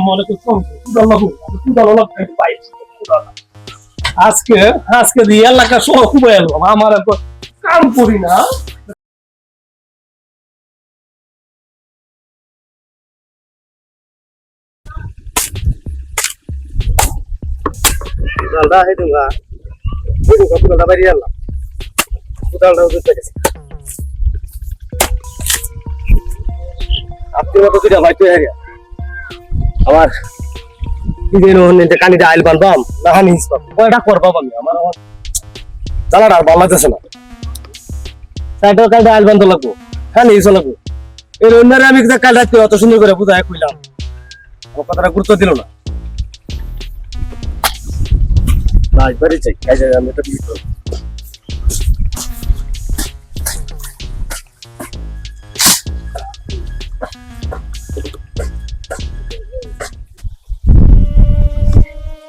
মনে করছো আজকে আজকে দিয়ে এলাকা সহ খুব এলো আমার কাম করি না Dalda hidunga. Hidunga pun dalda bari Allah. Dalda udah terus. Abdi waktu itu dia baca hari. Awar. Ini nih nanti kan dia ail bandam. Nah nih sebab. Kau ada korban bang. Amar awar. Dalam dar bala tu sana. Saya tu kan dia ail bandam lagu. Kan ini so lagu. Ini undar kami kita kan dah tu atau sundul kira buta aku hilang. Apa kata aku tu dulu na. Nah, beri cek aja kami tu itu.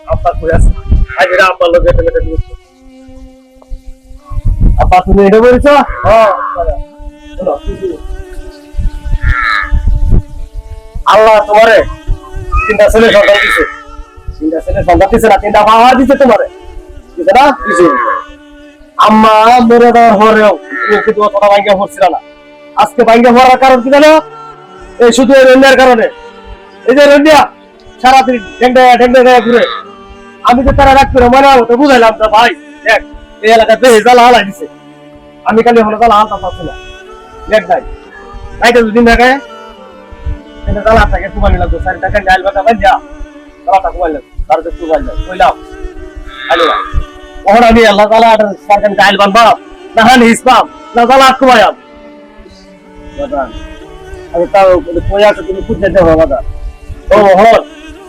Apa kuas? Aja apa lo kata kata itu. Apa tu ni ada beri cah? Oh, ada. Allah तुम्हारे चिंता से नहीं संभाल किसे चिंता से नहीं संभाल किसे ना चिंता बाहर दिसे तुम्हारे कितना किसे अम्मा मेरे दार हो रहे हो ये कितना थोड़ा बांगे हो सिराना आज के बांगे हो रहा कारण कितना ये शुद्ध रेंडर कारण है ये जो रेंडिया सारा दिन ढंगे घुरे আমি তো তারা রাখতে মনে হয় তো বুঝাইলাম তো ভাই দেখ এই এলাকাতে হেজাল হাল আইছে আমি খালি হলো তালা হালটা পাচ্ছি না দেখ ভাই তাই তো দুদিন আগে এটা তালা থাকে কুমানি লাগতো 4 টাকা ডাল বাটা বান যা তালা কুমানি লাগতো তার তো কুমানি লাগতো কইলাম হ্যালো ওহন আমি আল্লাহ তাআলা সরকার ডাল বানবা না হানি ইসলাম না তালা কুমায়াম বাবা আমি তাও কোয়া তো তুমি খুঁজে দাও বাবা ও হল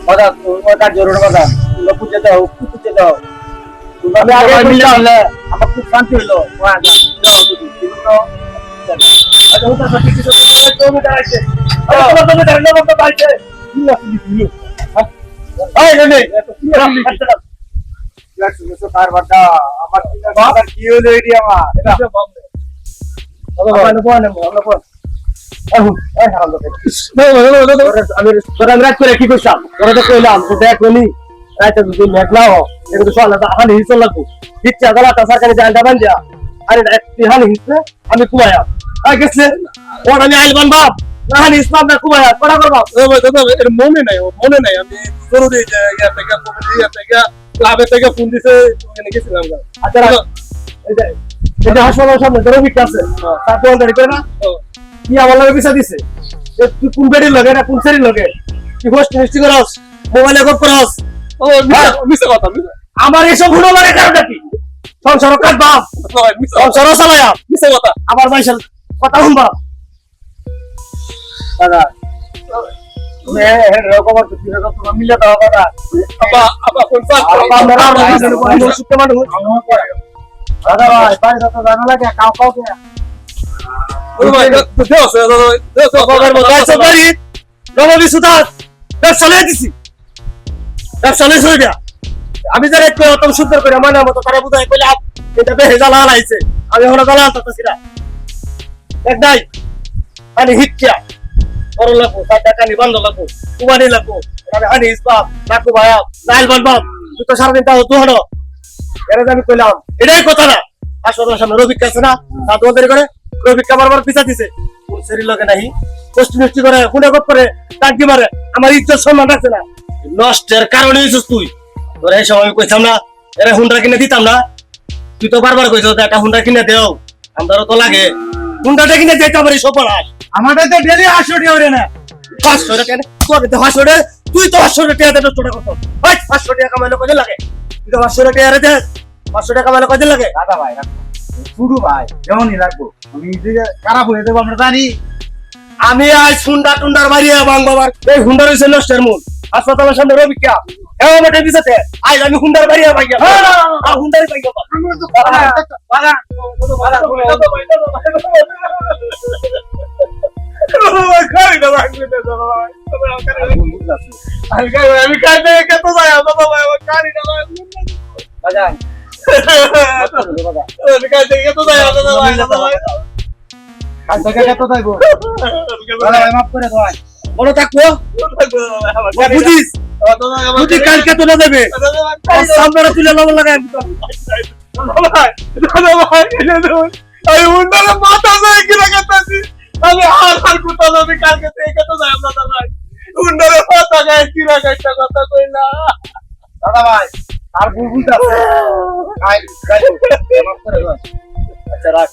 বাবা ওটা জরুরি বাবা তুমি খুঁজে দাও তুমি আগে মিলে হলে আমার খুব শান্তি হলো ওয়া যা তুমি তো আচ্ছা ওটা সব কিছু তো তুমি দাঁড়াইছে আরে তুমি দাঁড়ানো মত পাইছে কি আছে দিলো এই নে এত কি রাম লিখতে দাও লাখ সুসো তার বাটা আমার বাবার কি হলো এডি আমার এটা বাবা বনে বনে এই হারাম লোক আমি তোরা রাত করে কি করছাম তোরা তো কইলাম তো দেখ বলি রাতে যদি মেঘলাও এগুলো তো আলাদা হানি হিসল লাগু ইচ্ছা গলা তা সরকারি জাল দাবান যা আরে একটি হানি হিসলে আমি কুমায়া আই গেছে ওর আমি আইলবান বাপ না হানি ইসলাম না কুমায়া পড়া করবা দাদা এর মনে নাই আমি জরুরি যে ইয়া থেকে কমিটি থেকে ক্লাবে থেকে ফোন দিছে ওখানে গেছিলাম আচ্ছা এই যে হাসপাতাল সামনে রবি কাছে তারপর দাঁড়ি করে না কি আমার লাগে বিচার দিছে তুই কোন বেড়ির লগে না কোন সেরির লগে তুই হোস্ট মিষ্টি করস মোবাইলে গপ করস ও মিছে কথা আমার এসব ভুল লাগে কারণটা কি সংসার কাট বাপ সংসার চালায়া মিছে কথা আমার ভাইসাল কথা শুনবা দাদা মে রকম কিছু রকম তুমি মিলে দাও দাদা আপা কোন স্যার আপা মেরা মানুষ সুতে মানুষ দাদা ভাই ভাই দাদা জানা লাগে কাও কে ও ভাই দেও বাবার মত আছে বাড়ি রবি সুদাত ব্যবসা লয়ে দিছি ব্যবসা লয়ে সরে যা আমি যারা একটু অত সুন্দর করে মানে মতো তারা বুঝাই কইলে এটা বেহে জ্বালা আইছে আমি এখন জ্বালা আনতাছি না দেখ নাই আমি হিটকিয়া বড় লাগবো 7 টাকা নি বন্ধ লাগবো কুমানি লাগবো আমি হানি ইসবাব নাকু ভাইয়া নাইল বানবাম তুই তো সারাদিন তাও তুই হলো এরা আমি কইলাম এটাই কথা না হাসপাতালের সামনে রবিক আছে না তা তোমাদের করে রবিক বারবার পিছা দিছে কোন শরীর লগে নাই কষ্ট নষ্ট করে গুণা গপ করে টাকি মারে আমার ইজ্জত সম্মান রাখছে না নষ্টের কারণে হইছিস তুই তোর এই সময় কইতাম না এরা হুন্ডা কিনে দিতাম না তুই তো বারবার কইছ একটা হুন্ডা কিনে দেও আমারও তো লাগে হুন্ডাটা কিনে দিতে পারি সফল আস আমাদের তো ডেলি 800 টাকা করে না 500 টাকা তোর তো 500 টাকা তুই তো 800 টাকা দে তোটা কত ভাই 500 টাকা কামাইলে কত লাগে তুই তো 500 টাকা আরে দে 500 টাকা কামাইলে কত লাগে দাদা ভাই শুরু ভাই যেমনই লাগবো আমি যে খারাপ হয়ে দেব আমরা জানি আমি আজ হুন্ডা টুন্ডার মারিয়া বাং বাবার এই হুন্ডার হইছে নষ্টের মূল হাসপাতালের সামনে রবি কিয়া এও বটে বিছাতে আজ আমি হুন্ডার মারিয়া ভাইয়া না হুন্ডারই ভাইয়া বাগা খাই না লাগবে আমি খাই না কত যায় বাবা ভাই খাই না বাজা আমি খাই না কত যায় বাবা ভাই আজ থেকে কত যাইবো ভাই মাফ করে দাও মনে থাকবো বুঝিস তুই কালকে তো না দেবে সামনে তুলে লবণ লাগাই আমি উন্ডারে মাথা যায় কি লাগাতাছি আমি আর কোথাও আমি কালকে থেকে তো যাই দাদা ভাই উন্ডারে মাথা যায় কি লাগাইতা কথা কই না দাদা ভাই আর বুলবুল আছে আচ্ছা রাখ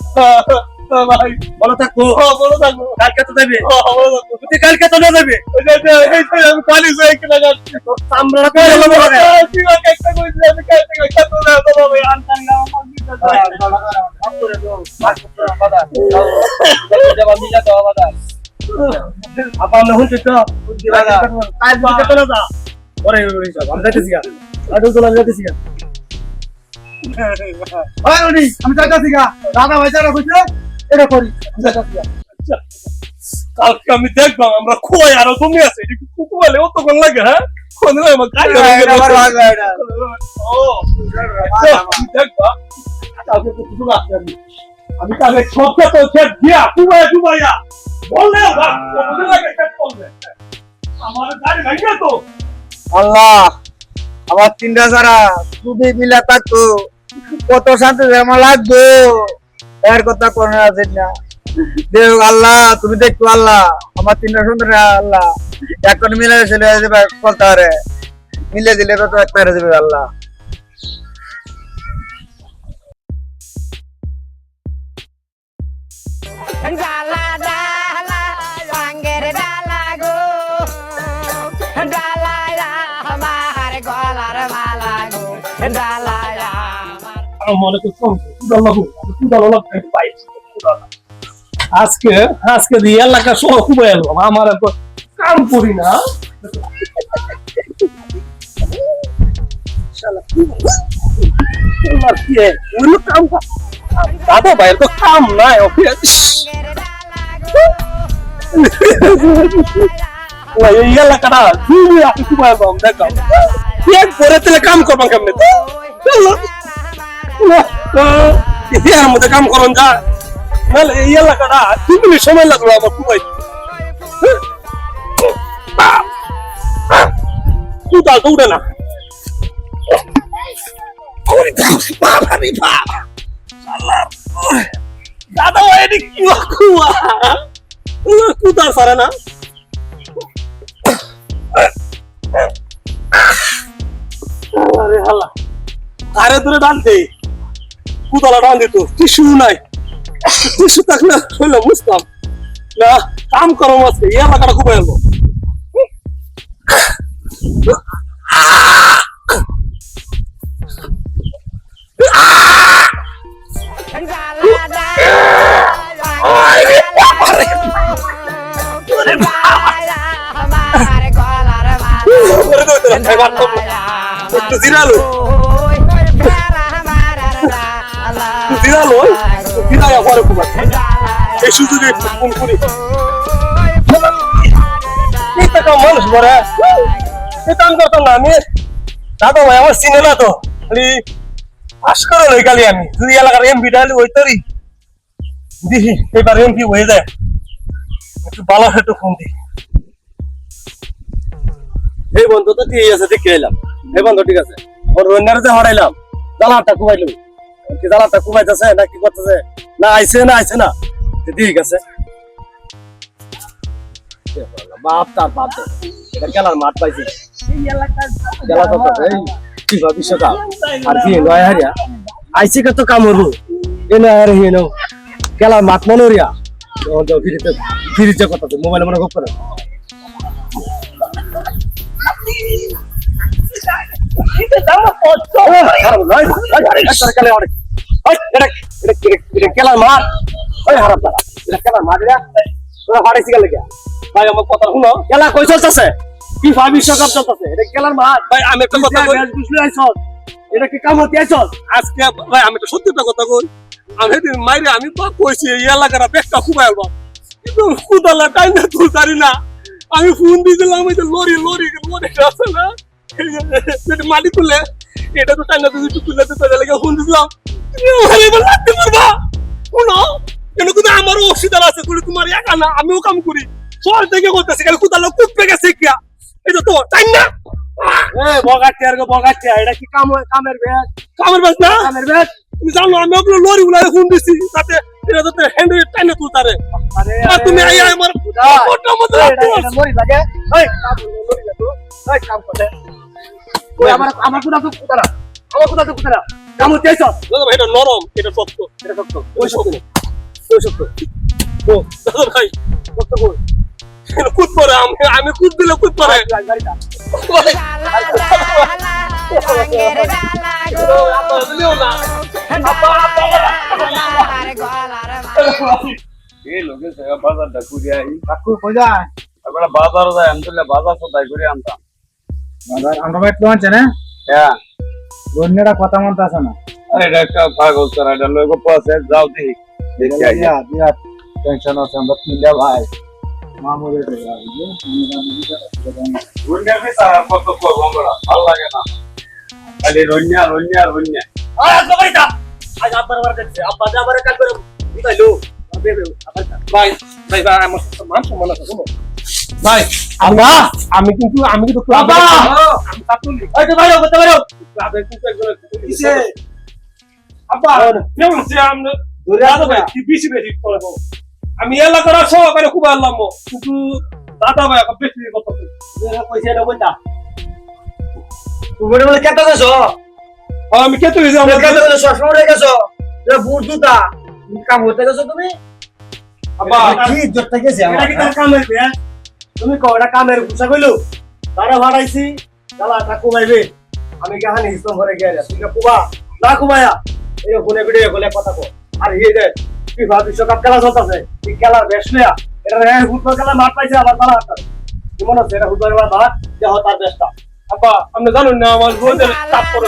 ভাই ভালো থাকবো বলো থাকো কালকে তো দেবে বলো থাকো তুই কালকে তো না দেবে আমি কালি যাই কি লাগাচ্ছি সামনে তুলে লবণ লাগাই কি লাগাইতা কইছি আমি কালকে কইতা তো না তো ভাই আনতাম না apa lo hunde to কাল দিকে তো না যা ওরে আমি যাইতেছি গা আদল তো যাইতেছি গা ওই উনি আমি যাইতেছি গা দাদা ভাই যারা কইছে এটা করি আমি যাইতেছি গা কালকে আমি দেখবো আমরা কই আর তুমি আছে এটা কুকু বলে অত কোন লাগে হ্যাঁ কোন লাগে আমার কাজ ও দেখবা কালকে তো কিছু আছে আমি কালকে সবটা তো চেক দিয়া কুবাইয়া বললে বা কত লাগে চেক করবে আমার গাড়ি ভাঙিয়া তো আল্লাহ আমার তিনটা যারা তুমি মিলা থাকতো কত শান্তি আমার লাগবে এর কথা কোনো আছে না দেখ আল্লাহ তুমি দেখো আল্লাহ আমার তিনটা সুন্দর আল্লাহ এখন মিলে চলে যাবে বলতে পারে মিলে দিলে তো একটা হয়ে যাবে আল্লাহ Dala dala angger dala go dala ya hamar golar mala go dala ya মনে করছো কুদাল্লাহ পাই আজকে দিয়ে এলাকা সহ খুবই এলো আমার কাম করি না দাদা ভাইয়ের তো কাম নাই এই এলাকাটা খুবই এলো দেখো পরে তেলে কাম করবাম কেমনে এর মধ্যে কাম করুন যা নাহলে এই এলাকাটা 2 মিনিট সময় লাগলো আমার খুবই কুদাল তো উঠে না দাদা এটি কি কুয়া কুদাল সারে না আরে হাল্লা আরে দূরে ডানতে কুদালা ডান দিত টিস্যু নাই টিস্যু থাকলে হইলো বুঝতাম না কাম করো আজকে এই এলাকাটা খুব এলো একটু জিরালো জিরায়া পরে খুব এই সুযোগে ফোন করি মানুষ মরে কাম করতাম না আমি দাদা ভাই আমার চিনে না তো খালি পাস করে লই খালি আমি দুই এলাকার এমপি ডালি ওই তরি দেখি এবার এমপি হয়ে যায় একটু ভালো একটু ফোন দিই এই বন্ধু তো ঠিক আছে দেখে এলাম এই বন্ধু ঠিক আছে ওর রোনারে হরাইলাম জ্বালাটা কুমাইলো কি জ্বালাটা কুমাইতেছে না কি করতেছে না আইছে না ঠিক আছে বাপ তার বাপ খেলার মাঠ পাইছে খেলা করতেছে এই ফিফা বিশ্বকাপ আর কি নয় হারিয়া আইসি কত কাম হবো এ না আর হে নো খেলার মাঠ মনে হরিয়া ফিরিতে করতেছে মোবাইলে মনে খুব করে খেলার মাঠ ওই হারাম তারা খেলার মাঠ তোরা হারাইছি গেলে ভাই আমার কথা শুনো খেলা কই চলতেছে ফিফা বিশ্বকাপ চলতেছে এটা খেলার মাঠ ভাই আমি একটা কথা কই এটা কি কাম হতে আইছ আজকে ভাই আমি তো সত্যি একটা কথা কই আমি দিন মাইরে আমি তো কইছি এই এলাকাটা বেশটা খুব আইলো কিন্তু কুদালা টাইম না তুলতারি না আমি ফোন দিছিলাম ওই যে লরি আছে না এটা মাটি তুলে এটা তো টাইম না তুই তুলে তো লাগে ফোন দিছিলাম আরে এবার লাগতে পারবা শুনো কেন কিন্তু আমারও অসুবিধা আছে বলে তোমার একা না আমিও কাম করি সর থেকে করতেছে খালি কুতালো কুপে গেছে কিয়া এটা তো তাই না বগাটিয়া এটা কি কামের বেশ কামের বাস না কামের বেশ তুমি জানো আমি ওগুলো লরি গুলো ফোন দিছি তাতে এটা তো হ্যান্ডেল টাইনে তুলতারে আরে আর তুমি আইয়া আমার ফটো মতো এটা লরি লাগে এই কাম লরি লাগে এই কাম করে ওই আমার কুতারা কাম হইতেছ দাদা ভাই এটা নরম এটা শক্ত এটা কত ওই শক্ত ওই সব ও দাদা ভাই কত কই এটা কুদ পরে আমি কুদ দিলে কুদ পরে গাড়িটা এই লোকে জায়গা বাজারটা ঘুরে আই কাকু কই যায় এবার বাজার যায় আমি তুলে বাজার কোথায় ঘুরে আনতাম বাজার আমরা বাইট লোন না হ্যাঁ বন্যটা কথা মত আছে না আরে এটা একটা পাগল ছাড়া এটা লোক পাশে যাও দেখি দেখি আই বিরাট টেনশন আছে আমরা তিনটা ভাই মামুদের ঘুরে আমি সারা কত করব আমরা ভালো লাগে না খালি রন্যা রন্যা রন্যা আজ ভাইটা আজ আব্বার বার কাছে আব্বা যা আমারে কাজ করে দিতাইলো ভাই ভাই ভাই আমার মান সম্মান আছে শুনো ভাই আমি কিন্তু বাবা! আমি কাটুলি এই তো বাইরে করতে পারো ক্লাবে কিন্তু একজন কিসে? আব্বা কেমন সে আমরা দূরে দাদা আছো ভাই না? কি বেশি বেশি করে আমি এলাকার সহকারে খুব আল্লাহ কিন্তু দাদা ভাই বেশি কথা পয়সা নেবো না তুমি বলে কেটে গেছো আমি কে তুই যে আমার কেটে গেছো সসময় রয়ে গেছো এটা বুট জুতা কাম হতে গেছো তুমি আব্বা কি জোরটা গেছে এটা কি তার কামের বে তুমি কও এটা কামের গুছা কইলো তারা ভাড়াইছি দালা টাকু মাইবে আমি কাহানি ইসলাম ঘরে গিয়ে তুমি কুবা না কুবায়া এই ফোনে ভিডিও কলে কথা কো আর এই যে ফিফা বিশ্বকাপ খেলা চলতেছে এই খেলার বেশ লয়া এটা ফুটবল খেলা মাঠ পাইছে আবার তালা হাঁটা কি মনে হচ্ছে এটা ফুটবল খেলা মাঠ দেহ তার বেশটা আব্বা আপনি জানেন না আমার রোদের চাপ পড়ে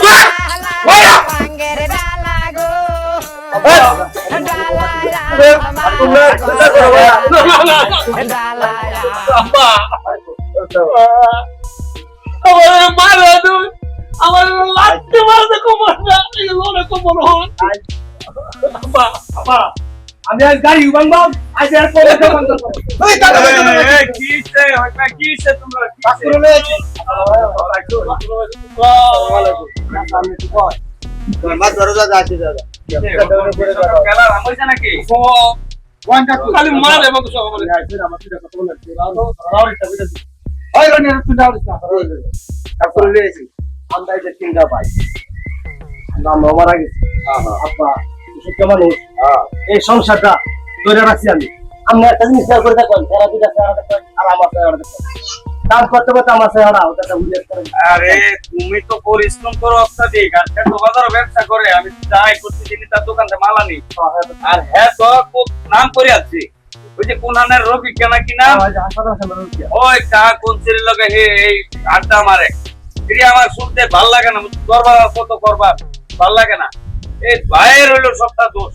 আব্বা আমার মারা দুই আমার লাগতে মারতে কোমর না লোনে কোমর হন আব্বা আপা আমি আজ গাড়ি বাংবাম আজ আর পরে বন্ধ করব ওই টাকা এই কিসে হইতা কিসে তোমরা পাকুরে লয়েছি আমি তো কই মাছ দরজা যাচ্ছে দাদা খেলা হইছে নাকি কোনটা খালি মারে মতো সব বলে ওই রনি তুই দাও পাকুরে লয়েছি আমরা এই তিনটা পাই আমরা মারা গেছি আপা কেমন এই সংসারটা ধরে রাখছি আমি একটা জিনিস খেয়াল করে দেখুন যারা দুটা চেহারা দেখেন আর আমার চেহারা দেখেন কাজ করতে করতে আমার চেহারা ওটা উল্লেখ করে আরে তুমি তো পরিশ্রম করো অত্যাধিক আর সে তো বাজারে ব্যবসা করে আমি যাই প্রতিদিনই তার দোকানে মাল আনি আর হ্যাঁ তো খুব নাম করে আছে ওই যে কোনহানের রবি কেনা কিনা হাসপাতাল সামনে ওই কা কোন ছেলের লগে হে এই আড্ডা মারে এটি আমার শুনতে ভাল লাগে না করবার কত করবার ভাল লাগে না এই ভাইয়ের হইলো সবটা দোষ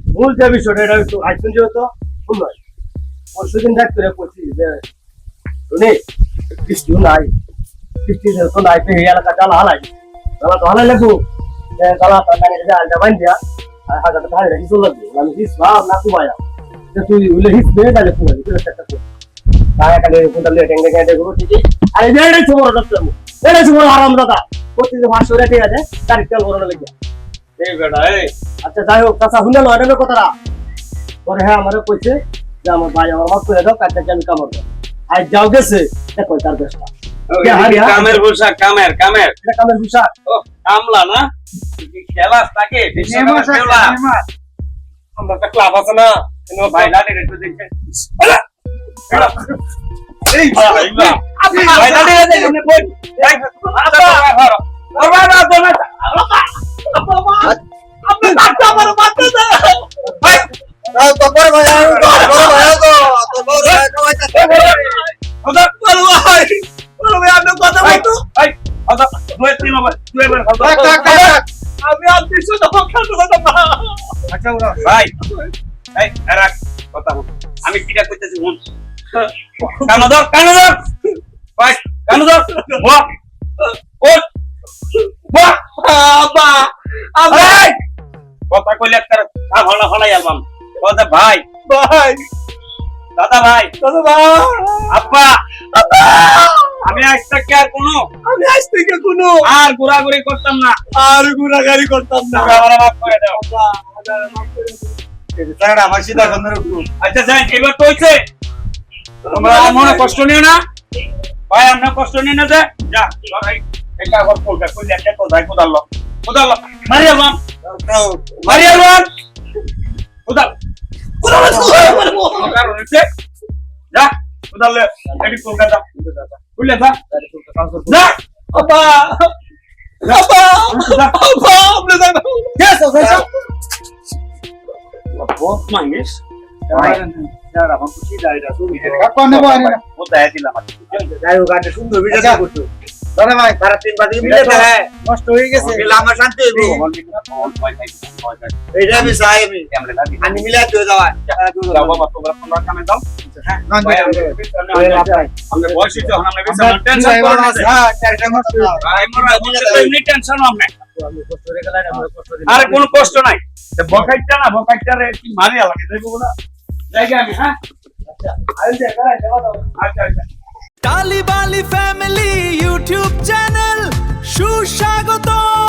ভুল যে বিষয়টা এটা একটু আইসুন যেহেতু ভুল নয় পরশুদিন দেখ করে বলছি যে শুনি বৃষ্টিও নাই বৃষ্টি যেহেতু নাই তো এই এলাকা জ্বালা হালাই জ্বালা তো হালাই লাগবো জ্বালা আলটা বান দিয়া আর হাজারটা ধারে রাখি চলে লাগবে আমি হিস ভাব না কুমায়া তুই উলে হিস বেয়ে গেলে কুমাই তুই একটা তারা কালে কোনটা লেট এঙ্গে গেটে গুলো ঠিকই আরে বেড়ে ছোবড় দস্তাম বেড়ে ছোবড় আরাম দাদা প্রতিদিন 500 টাকা ঠিক আছে তার তেল ভরানো লাগে এই বেটা এই আচ্ছা যাই হোক চাচা শুনে নয় না কথাটা পরে হ্যাঁ আমারে কইছে যে আমার ভাই আমার মাফ করে দাও কাজটা আমি কামাবো আজ যাও গেছে দেখো তার বেশটা কামের পোশাক কামের কামের এটা কামের বিষয় ও কামলা না খেলা থাকে খেলা আমরা একটা ক্লাব আছে না ভাই লাঠি একটু দেখে এই ভাই না ভাই লাঠি দে তুমি বল আপনি ডাক্তার আমার মারতে দে ভাই তো পরে ভাই আমি তো বড় ভাই তো বড় ভাই কমাইতে ওটা বল ভাই বল ভাই আপনি কথা বলতো ভাই আদা দুই তিন দুই বার আমি আর কিছু না খাটো কথা না আচ্ছা ওরা ভাই এই এরা কথা বল আমি কিটা কইতেছি শুন কানো দাও ভাই কানো দাও ওয়া ওট ওয়া আব্বা ভাই কথা কইলে একটা ভালো হলাই আলবাম কথা ভাই ভাই দাদা ভাই দাদা ভাই আব্বা আমি আজ থেকে আর কোনো আমি আজ থেকে কোনো আর ঘোরাঘুরি করতাম না আর গুনাগারি করতাম না তোমরা আমার মাফ করে দাও স্যার আমার সিধা কন্দর উঠু আচ্ছা যাই এবার তো হইছে তোমরা মনে কষ্ট নিও না ভাই আমরা কষ্ট নিও না যা লড়াই এটা আবার কোলকা কইলে একটা কোদাই কোদাল মারিয়া বাম কোদাল কারণ হচ্ছে যা কোদাল এটি কলকাতা বুঝলে যা যা আপা আপা আপা আপনি যান yes yes বহুত মাইনিস স্যার আমার খুশি যাইরা তুমি কাকু নেবো আরে না ও দেয় দিলাম যাই হোক একটা সুন্দর ভিডিও করছো দাদা ভাই সারা 3 বাজে মিলে দেয় নষ্ট হয়ে গেছে গেলে আমার শান্তি হইব এইটা আমি চাই আমি মিলে দিয়ে যাওয়া বাবা তোমরা কামে দাও হ্যাঁ আমরা বয়সী যখন আমরা বেশি টেনশন করব না হ্যাঁ চারটা নষ্ট ভাই মোরা এমনি টেনশন হবে আমি কষ্ট করে গেলাম আমার কষ্ট আর কোনো কষ্ট নাই বকাইটারে কি মারিয়া লাগে দেখবো না জায়গা আমি হ্যাঁ আচ্ছা আইল দে গায় দেওয়া দাও আচ্ছা আচ্ছা টালিবালি ফ্যামিলি ইউটিউব চ্যানেল সুস্বাগতম।